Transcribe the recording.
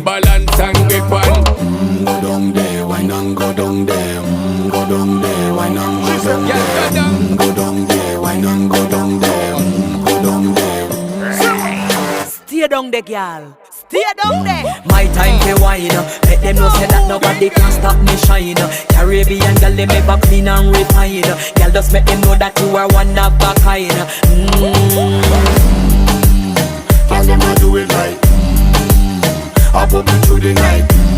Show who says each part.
Speaker 1: balance and grip on.
Speaker 2: Go down there, why not go down there? Go down there, why not go down there? Go down there, why not go down there? Go down there.
Speaker 3: Stay down there, girl. Stay down there.
Speaker 4: My time to wine. Let them know say that nobody can stop me shine. Caribbean girl, they make back clean and refine. Girl, just make them know that you are one of a kind.
Speaker 2: Tell them I do it right. I pop it through the night.